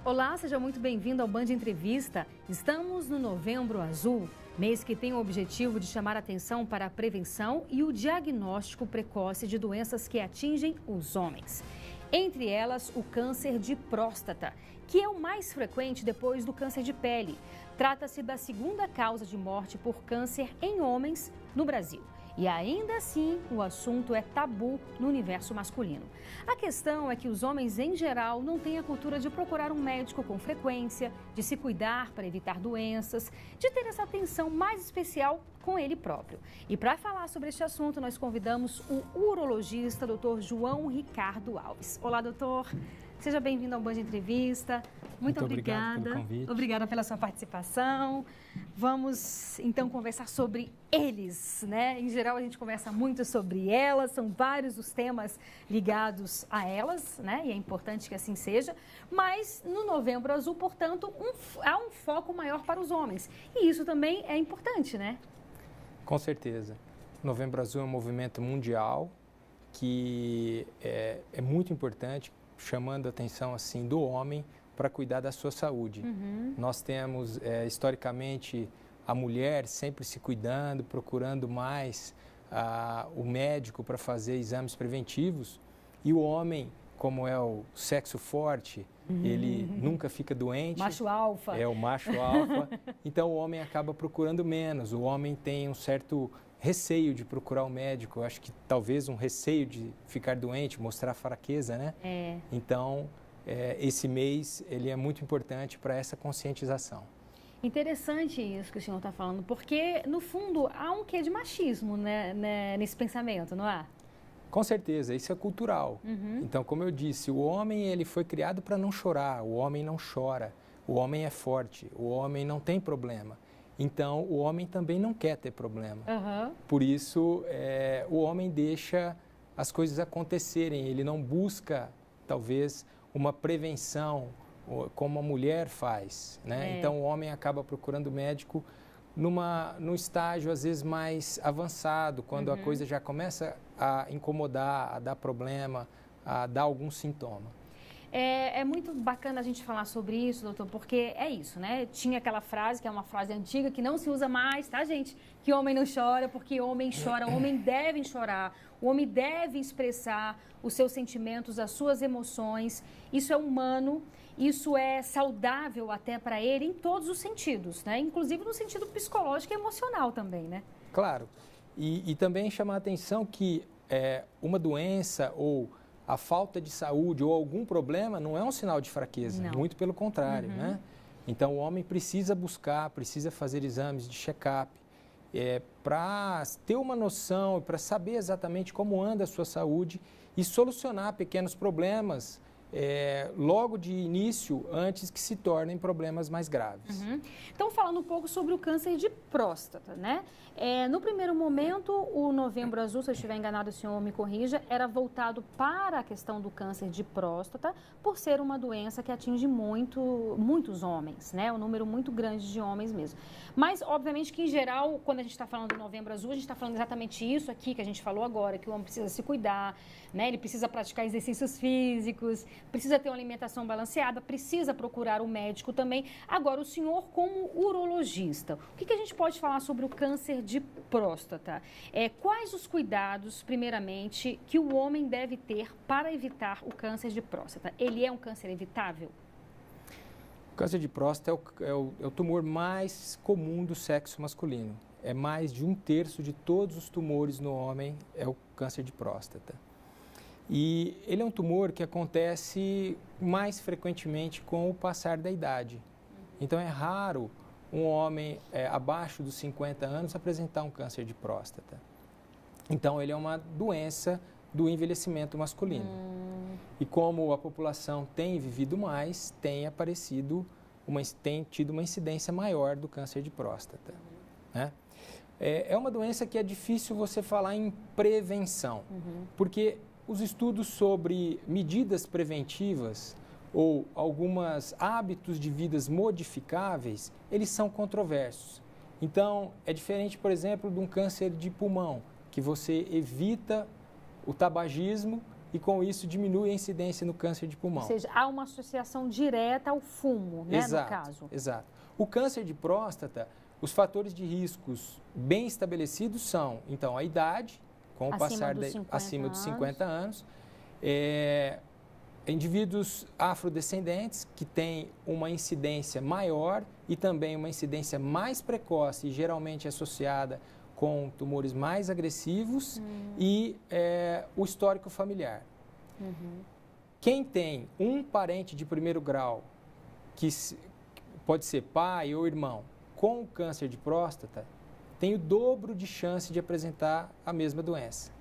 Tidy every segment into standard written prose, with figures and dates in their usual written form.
Olá, seja muito bem-vindo ao Band Entrevista. Estamos no Novembro Azul, mês que tem o objetivo de chamar atenção para a prevenção e o diagnóstico precoce de doenças que atingem os homens. Entre elas, o câncer de próstata, que é o mais frequente depois do câncer de pele. Trata-se da segunda causa de morte por câncer em homens no Brasil. E ainda assim, o assunto é tabu no universo masculino. A questão é que os homens, em geral, não têm a cultura de procurar um médico com frequência, de se cuidar para evitar doenças, de ter essa atenção mais especial com ele próprio. E para falar sobre este assunto, nós convidamos o urologista, Dr. João Ricardo Alves. Olá, doutor. Seja bem-vindo ao Band Entrevista. Muito obrigada. Obrigado pelo convite. Obrigada pela sua participação. Vamos, então, conversar sobre eles, né? Em geral, a gente conversa muito sobre elas, são vários os temas ligados a elas, né? E é importante que assim seja. Mas, no Novembro Azul, portanto, há um foco maior para os homens. E isso também é importante, né? Com certeza. Novembro Azul é um movimento mundial que é muito importante, chamando a atenção assim do homem para cuidar da sua saúde. Nós temos historicamente a mulher sempre se cuidando, procurando mais o médico para fazer exames preventivos, e o homem, como é o sexo forte, ele nunca fica doente. Macho alfa. É o macho alfa. Então o homem acaba procurando menos. O homem tem um certo receio de procurar o médico. Eu acho que talvez um receio de ficar doente, mostrar fraqueza, né? Então esse mês ele é muito importante para essa conscientização. Interessante isso que o senhor está falando, porque no fundo há um quê de machismo, né, nesse pensamento, não há? Com certeza, isso é cultural. Então, como eu disse, o homem ele foi criado para não chorar, o homem não chora, o homem é forte, o homem não tem problema. Então, o homem também não quer ter problema. Por isso, o homem deixa as coisas acontecerem, ele não busca, talvez, uma prevenção, como a mulher faz, né? Então, o homem acaba procurando médico num estágio, às vezes, mais avançado, quando a coisa já começa a incomodar, a dar problema, a dar algum sintoma. É muito bacana a gente falar sobre isso, doutor, porque é isso, né? Tinha aquela frase, que é uma frase antiga, que não se usa mais, tá, gente? Que homem não chora, porque homem chora, o homem deve chorar, o homem deve expressar os seus sentimentos, as suas emoções. Isso é humano, isso é saudável até para ele em todos os sentidos, né? Inclusive no sentido psicológico e emocional também, né? Claro. E também chamar a atenção que uma doença ou a falta de saúde ou algum problema não é um sinal de fraqueza, muito pelo contrário, né? Então, o homem precisa buscar, precisa fazer exames de check-up para ter uma noção, para saber exatamente como anda a sua saúde e solucionar pequenos problemas logo de início, antes que se tornem problemas mais graves. Então, falando um pouco sobre o câncer de próstata, né? No primeiro momento, o Novembro Azul, se eu estiver enganado, o senhor me corrija, era voltado para a questão do câncer de próstata, por ser uma doença que atinge muitos homens, né? Um número muito grande de homens mesmo. Mas, obviamente, que em geral, quando a gente está falando do Novembro Azul, a gente está falando exatamente isso aqui que a gente falou agora, que o homem precisa se cuidar, né? Ele precisa praticar exercícios físicos, precisa ter uma alimentação balanceada, precisa procurar o médico também. Agora, o senhor, como urologista, o que a gente pode falar sobre o câncer de próstata? Quais os cuidados, primeiramente, que o homem deve ter para evitar o câncer de próstata? Ele é um câncer evitável? O câncer de próstata é o tumor mais comum do sexo masculino. É mais de 1/3 de todos os tumores no homem é o câncer de próstata. E ele é um tumor que acontece mais frequentemente com o passar da idade. Então, é raro um homem abaixo dos 50 anos apresentar um câncer de próstata. Então, ele é uma doença do envelhecimento masculino. E como a população tem vivido mais, tem tido uma incidência maior do câncer de próstata, né? É uma doença que é difícil você falar em prevenção, porque os estudos sobre medidas preventivas ou alguns hábitos de vidas modificáveis, eles são controversos. Então, é diferente, por exemplo, de um câncer de pulmão, que você evita o tabagismo e com isso diminui a incidência no câncer de pulmão. Ou seja, há uma associação direta ao fumo, né, Exato, no caso. Exato. O câncer de próstata, os fatores de riscos bem estabelecidos são, então, a idade, com o passar acima dos 50 anos, indivíduos afrodescendentes que têm uma incidência maior e também uma incidência mais precoce e geralmente associada com tumores mais agressivos e o histórico familiar. Quem tem um parente de primeiro grau, que pode ser pai ou irmão, com câncer de próstata, tem o dobro de chance de apresentar a mesma doença.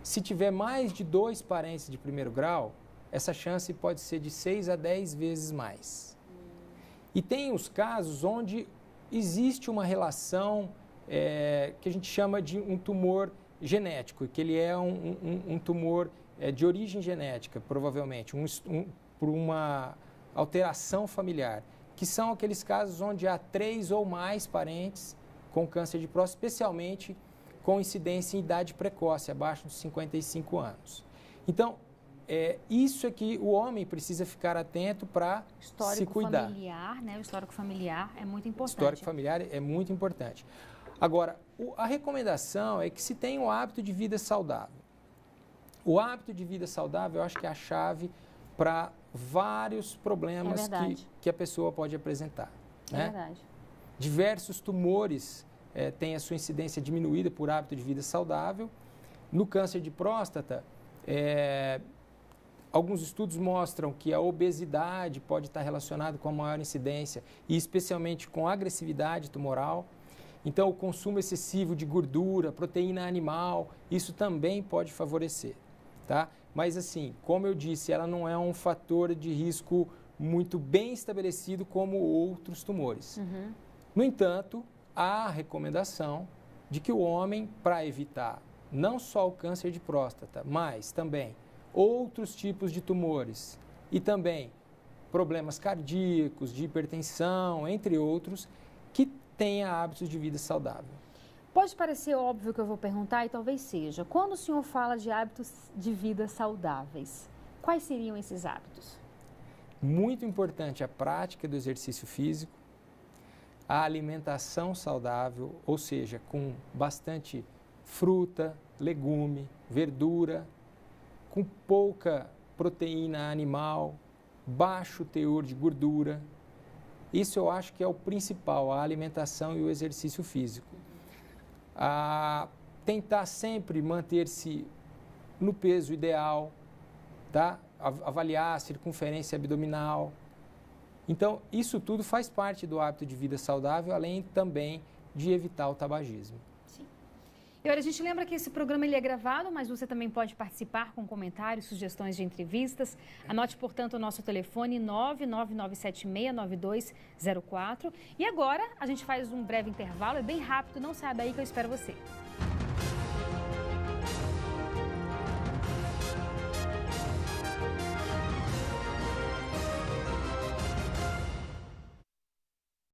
Se tiver mais de 2 parentes de primeiro grau, essa chance pode ser de 6 a 10 vezes mais. E tem os casos onde existe uma relação que a gente chama de um tumor genético, que ele é um tumor de origem genética, provavelmente, por uma alteração familiar, que são aqueles casos onde há 3 ou mais parentes com câncer de próstata, especialmente com incidência em idade precoce, abaixo dos 55 anos. Então, isso é que o homem precisa ficar atento para se cuidar. Histórico familiar, né? O histórico familiar é muito importante. Histórico familiar é muito importante. Agora, a recomendação é que se tenha um hábito de vida saudável. O hábito de vida saudável, eu acho que é a chave para vários problemas que a pessoa pode apresentar. É né? verdade. Diversos tumores têm a sua incidência diminuída por hábito de vida saudável. No câncer de próstata, alguns estudos mostram que a obesidade pode estar relacionada com a maior incidência e especialmente com a agressividade tumoral. Então, o consumo excessivo de gordura, proteína animal, isso também pode favorecer, tá? Mas assim, como eu disse, ela não é um fator de risco muito bem estabelecido como outros tumores. No entanto, há a recomendação de que o homem, para evitar não só o câncer de próstata, mas também outros tipos de tumores e também problemas cardíacos, de hipertensão, entre outros, que tenha hábitos de vida saudável. Pode parecer óbvio que eu vou perguntar, e talvez seja. Quando o senhor fala de hábitos de vida saudáveis, quais seriam esses hábitos? Muito importante a prática do exercício físico, a alimentação saudável, ou seja, com bastante fruta, legume, verdura, com pouca proteína animal, baixo teor de gordura. Isso eu acho que é o principal, a alimentação e o exercício físico. Tentar sempre manter-se no peso ideal, tá? Avaliar a circunferência abdominal. Então, isso tudo faz parte do hábito de vida saudável, além também de evitar o tabagismo. E olha, a gente lembra que esse programa ele é gravado, mas você também pode participar com comentários, sugestões de entrevistas. Anote, portanto, o nosso telefone 999769204. E agora a gente faz um breve intervalo, é bem rápido, não saia daí que eu espero você.